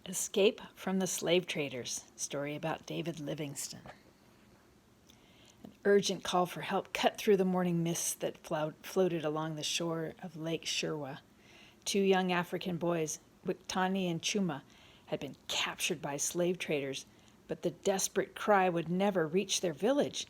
Escape from the Slave Traders, story about David Livingstone. An urgent call for help cut through the morning mists that floated along the shore of Lake Shirwa. Two young African boys, Wiktani and Chuma, had been captured by slave traders, but the desperate cry would never reach their village.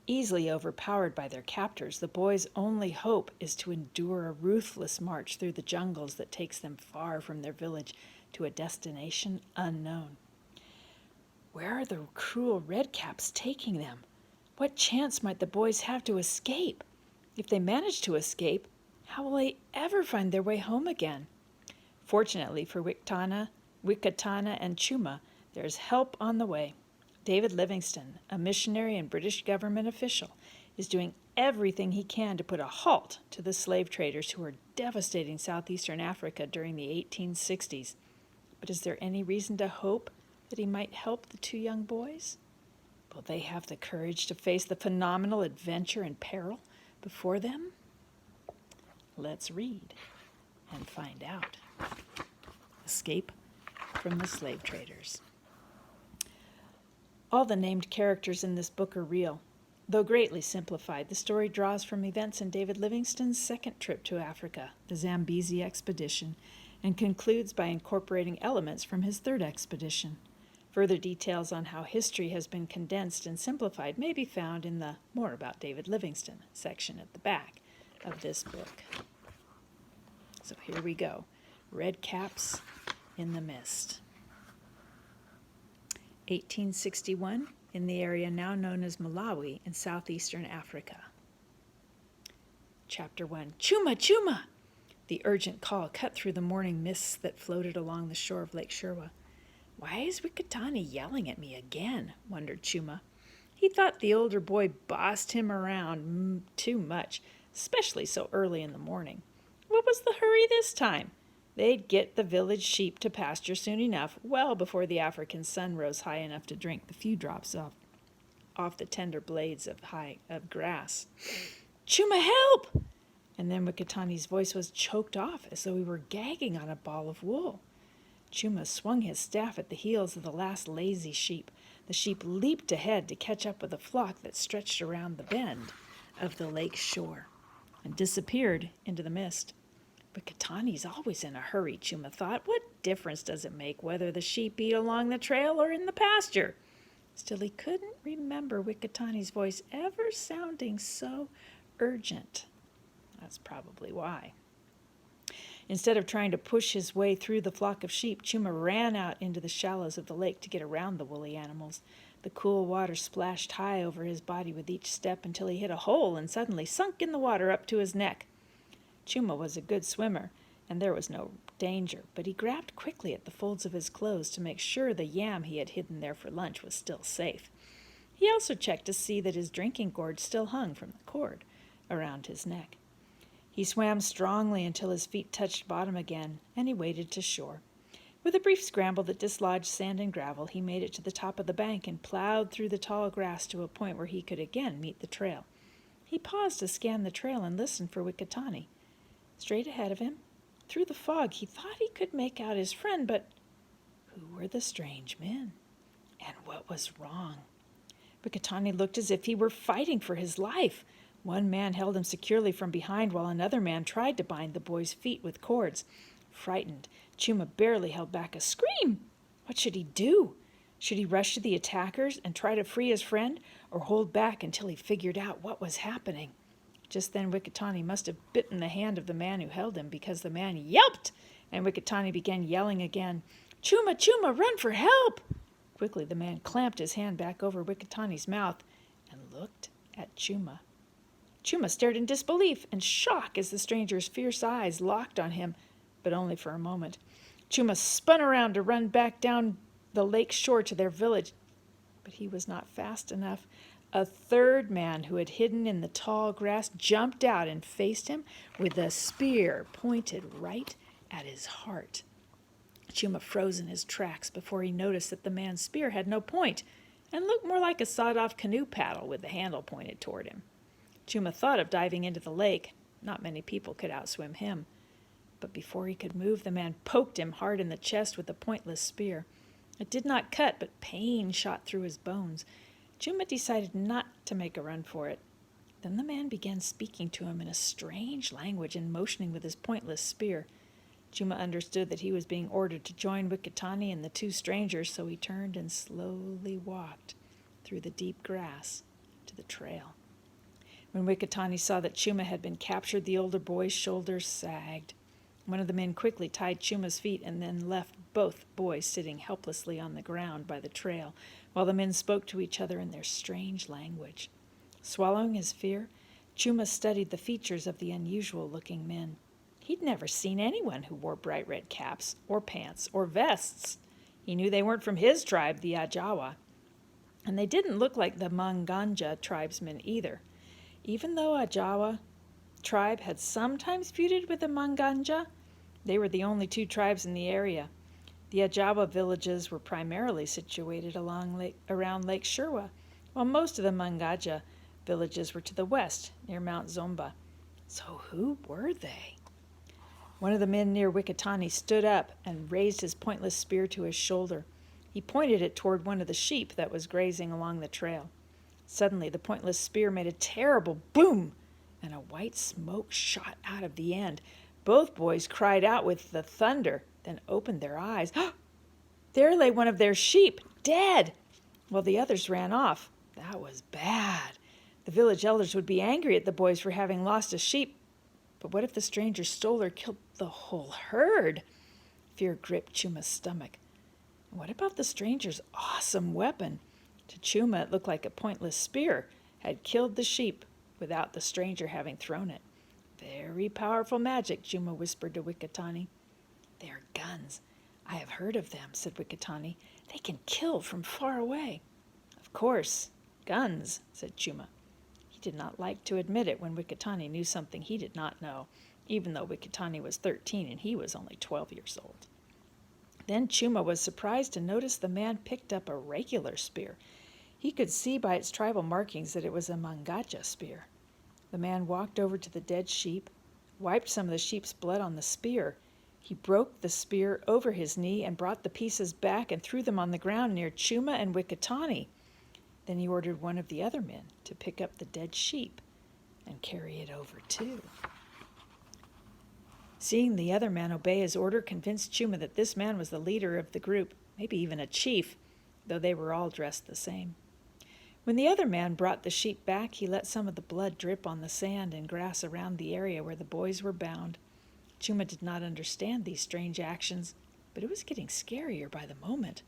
Easily overpowered by their captors, the boys' only hope is to endure a ruthless march through the jungles that takes them far from their village to a destination unknown. Where are the cruel redcaps taking them? What chance might the boys have to escape? If they manage to escape, how will they ever find their way home again? Fortunately for Wikatana and Chuma, there is help on the way. David Livingstone, a missionary and British government official, is doing everything he can to put a halt to the slave traders who were devastating southeastern Africa during the 1860s. But is there any reason to hope that he might help the two young boys? Will they have the courage to face the phenomenal adventure and peril before them? Let's read and find out. Escape from the Slave Traders. All the named characters in this book are real. Though greatly simplified, the story draws from events in David Livingstone's second trip to Africa, the Zambezi expedition, and concludes by incorporating elements from his third expedition. Further details on how history has been condensed and simplified may be found in the More About David Livingstone section at the back of this book. So here we go. Red Caps in the Mist. 1861, in the area now known as Malawi in southeastern Africa. Chapter 1. Chuma, Chuma! The urgent call cut through the morning mists that floated along the shore of Lake Shirwa. Why is Wikatani yelling at me again? Wondered Chuma. He thought the older boy bossed him around too much, especially so early in the morning. What was the hurry this time? They'd get the village sheep to pasture soon enough, well before the African sun rose high enough to drink the few drops off the tender blades of grass. Chuma, help! And then Wikatani's voice was choked off as though he were gagging on a ball of wool. Chuma swung his staff at the heels of the last lazy sheep. The sheep leaped ahead to catch up with a flock that stretched around the bend of the lake shore and disappeared into the mist. Wikatani's always in a hurry, Chuma thought. What difference does it make whether the sheep eat along the trail or in the pasture? Still, he couldn't remember Wikatani's voice ever sounding so urgent. That's probably why. Instead of trying to push his way through the flock of sheep, Chuma ran out into the shallows of the lake to get around the woolly animals. The cool water splashed high over his body with each step until he hit a hole and suddenly sunk in the water up to his neck. Chuma was a good swimmer, and there was no danger, but he grabbed quickly at the folds of his clothes to make sure the yam he had hidden there for lunch was still safe. He also checked to see that his drinking gourd still hung from the cord around his neck. He swam strongly until his feet touched bottom again, and he waded to shore. With a brief scramble that dislodged sand and gravel, he made it to the top of the bank and plowed through the tall grass to a point where he could again meet the trail. He paused to scan the trail and listen for Wikatani. Straight ahead of him, through the fog, he thought he could make out his friend, but who were the strange men? And what was wrong? Wikatani looked as if he were fighting for his life. One man held him securely from behind while another man tried to bind the boy's feet with cords. Frightened, Chuma barely held back a scream. What should he do? Should he rush to the attackers and try to free his friend, or hold back until he figured out what was happening? Just then Wikatani must have bitten the hand of the man who held him, because the man yelped, and Wikatani began yelling again, Chuma, Chuma, run for help! Quickly the man clamped his hand back over Wikatani's mouth and looked at Chuma. Chuma stared in disbelief and shock as the stranger's fierce eyes locked on him, but only for a moment. Chuma spun around to run back down the lake shore to their village, but he was not fast enough. A third man who had hidden in the tall grass jumped out and faced him with a spear pointed right at his heart. Chuma froze in his tracks before he noticed that the man's spear had no point and looked more like a sawed-off canoe paddle with the handle pointed toward him. Chuma thought of diving into the lake. Not many people could outswim him. But before he could move, the man poked him hard in the chest with a pointless spear. It did not cut, but pain shot through his bones. Chuma decided not to make a run for it. Then the man began speaking to him in a strange language and motioning with his pointless spear. Chuma understood that he was being ordered to join Wekatani and the two strangers, so he turned and slowly walked through the deep grass to the trail. When Wekatani saw that Chuma had been captured, the older boy's shoulders sagged. One of the men quickly tied Chuma's feet and then left both boys sitting helplessly on the ground by the trail, while the men spoke to each other in their strange language. Swallowing his fear, Chuma studied the features of the unusual-looking men. He'd never seen anyone who wore bright red caps, or pants, or vests. He knew they weren't from his tribe, the Ajawa, and they didn't look like the Manganja tribesmen either. Even though Ajawa tribe had sometimes feuded with the Manganja, they were the only two tribes in the area. The Ajawa villages were primarily situated around Lake Sherwa, while most of the Manganja villages were to the west, near Mount Zomba. So who were they? One of the men near Wekatani stood up and raised his pointless spear to his shoulder. He pointed it toward one of the sheep that was grazing along the trail. Suddenly, the pointless spear made a terrible boom, and a white smoke shot out of the end. Both boys cried out with the thunder, then opened their eyes. There lay one of their sheep, dead, while the others ran off. That was bad. The village elders would be angry at the boys for having lost a sheep. But what if the stranger stole or killed the whole herd? Fear gripped Chuma's stomach. And what about the stranger's awesome weapon? To Chuma, it looked like a pointless spear had killed the sheep without the stranger having thrown it. Very powerful magic, Chuma whispered to Wekatani. They are guns. I have heard of them, said Wekatani. They can kill from far away. Of course, guns, said Chuma. He did not like to admit it when Wekatani knew something he did not know, even though Wekatani was 13 and he was only 12 years old. Then Chuma was surprised to notice the man picked up a regular spear. He could see by its tribal markings that it was a Mangaja spear. The man walked over to the dead sheep, wiped some of the sheep's blood on the spear. He broke the spear over his knee and brought the pieces back and threw them on the ground near Chuma and Wekatani. Then he ordered one of the other men to pick up the dead sheep and carry it over too. Seeing the other man obey his order convinced Chuma that this man was the leader of the group, maybe even a chief, though they were all dressed the same. When the other man brought the sheep back, he let some of the blood drip on the sand and grass around the area where the boys were bound. Chuma did not understand these strange actions, but it was getting scarier by the moment.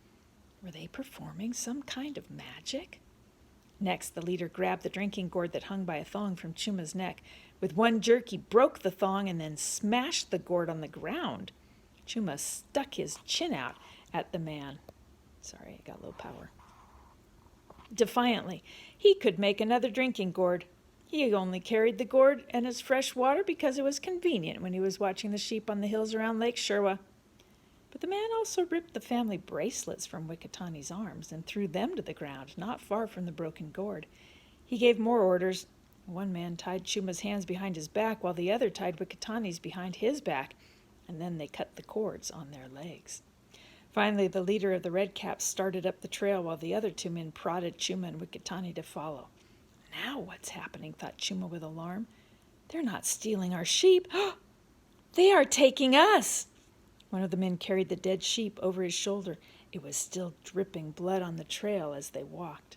Were they performing some kind of magic? Next, the leader grabbed the drinking gourd that hung by a thong from Chuma's neck. With one jerk, he broke the thong and then smashed the gourd on the ground. Chuma stuck his chin out at the man. Sorry, I got low power. Defiantly, he could make another drinking gourd. He only carried the gourd and its fresh water because it was convenient when he was watching the sheep on the hills around Lake Sherwa. But the man also ripped the family bracelets from Wekatani's arms and threw them to the ground, not far from the broken gourd. He gave more orders. One man tied Chuma's hands behind his back, while the other tied Wekatani's behind his back, and then they cut the cords on their legs. Finally, the leader of the Redcaps started up the trail while the other two men prodded Chuma and Wekatani to follow. Now what's happening, thought Chuma with alarm. They're not stealing our sheep. They are taking us. One of the men carried the dead sheep over his shoulder. It was still dripping blood on the trail as they walked.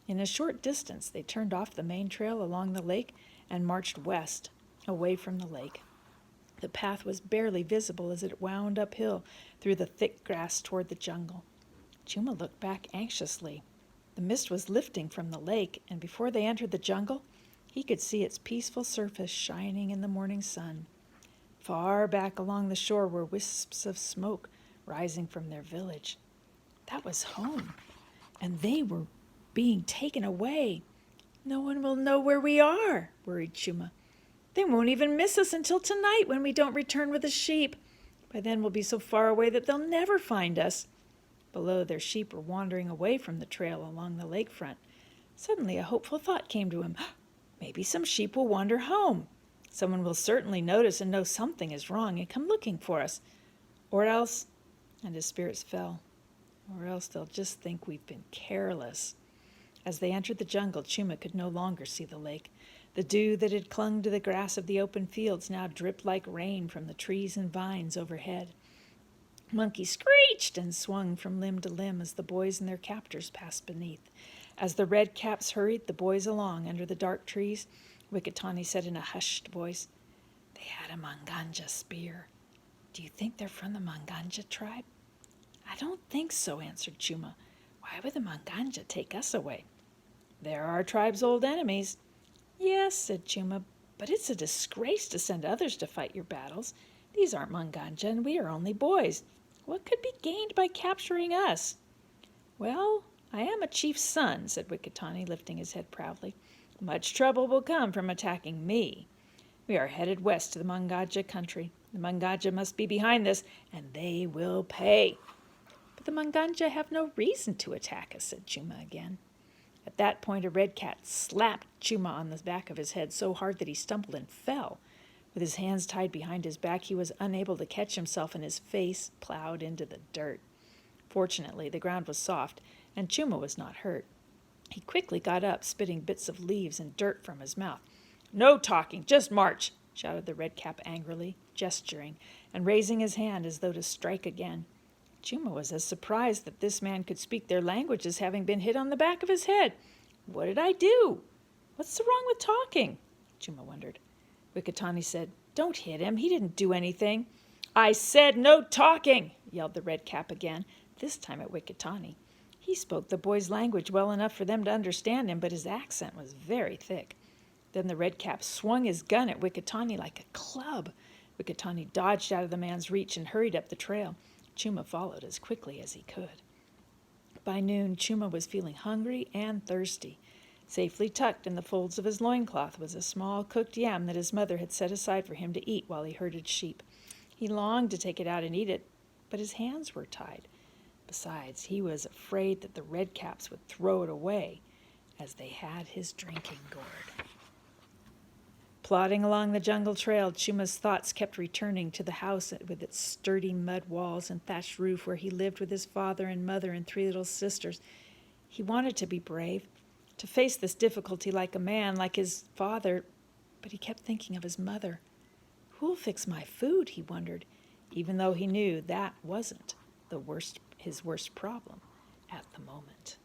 In a short distance, they turned off the main trail along the lake and marched west, away from the lake. The path was barely visible as it wound uphill through the thick grass toward the jungle. Chuma looked back anxiously. The mist was lifting from the lake, and before they entered the jungle, he could see its peaceful surface shining in the morning sun. Far back along the shore were wisps of smoke rising from their village. That was home, and they were being taken away. No one will know where we are, worried Chuma. They won't even miss us until tonight when we don't return with the sheep. By then we'll be so far away that they'll never find us. Below, their sheep were wandering away from the trail along the lakefront. Suddenly, a hopeful thought came to him. Maybe some sheep will wander home. Someone will certainly notice and know something is wrong and come looking for us. Or else, and his spirits fell, or else they'll just think we've been careless. As they entered the jungle, Chuma could no longer see the lake. The dew that had clung to the grass of the open fields now dripped like rain from the trees and vines overhead. Monkey screeched and swung from limb to limb as the boys and their captors passed beneath. As the red caps hurried the boys along under the dark trees, Wikitani said in a hushed voice, "They had a Manganja spear. Do you think they're from the Manganja tribe?" "I don't think so," answered Chuma. "Why would the Manganja take us away?" "They're our tribe's old enemies." "Yes," said Chuma, "but it's a disgrace to send others to fight your battles. These aren't Manganja, and we are only boys. What could be gained by capturing us?" "Well, I am a chief's son," said Wikitani, lifting his head proudly. "Much trouble will come from attacking me. We are headed west to the Manganja country. The Manganja must be behind this, and they will pay." "But the Manganja have no reason to attack us," said Chuma again. At that point a red cat slapped Chuma on the back of his head so hard that he stumbled and fell. With his hands tied behind his back, he was unable to catch himself, and his face plowed into the dirt. Fortunately, the ground was soft, and Chuma was not hurt. He quickly got up, spitting bits of leaves and dirt from his mouth. "No talking, just march!" shouted the red cap angrily, gesturing, and raising his hand as though to strike again. Chuma was as surprised that this man could speak their language as having been hit on the back of his head. "What did I do? What's the wrong with talking?" Chuma wondered. Wikitani said, "Don't hit him. He didn't do anything." "I said no talking!" yelled the red cap again, this time at Wikitani. He spoke the boys' language well enough for them to understand him, but his accent was very thick. Then the red cap swung his gun at Wikitani like a club. Wikitani dodged out of the man's reach and hurried up the trail. Chuma followed as quickly as he could. By noon, Chuma was feeling hungry and thirsty. Safely tucked in the folds of his loincloth was a small cooked yam that his mother had set aside for him to eat while he herded sheep. He longed to take it out and eat it, but his hands were tied. Besides, he was afraid that the redcaps would throw it away, as they had his drinking gourd. Plodding along the jungle trail, Chuma's thoughts kept returning to the house with its sturdy mud walls and thatched roof where he lived with his father and mother and 3 little sisters. He wanted to be brave, to face this difficulty like a man, like his father, but he kept thinking of his mother. "Who'll fix my food?" he wondered, even though he knew that wasn't his worst problem at the moment.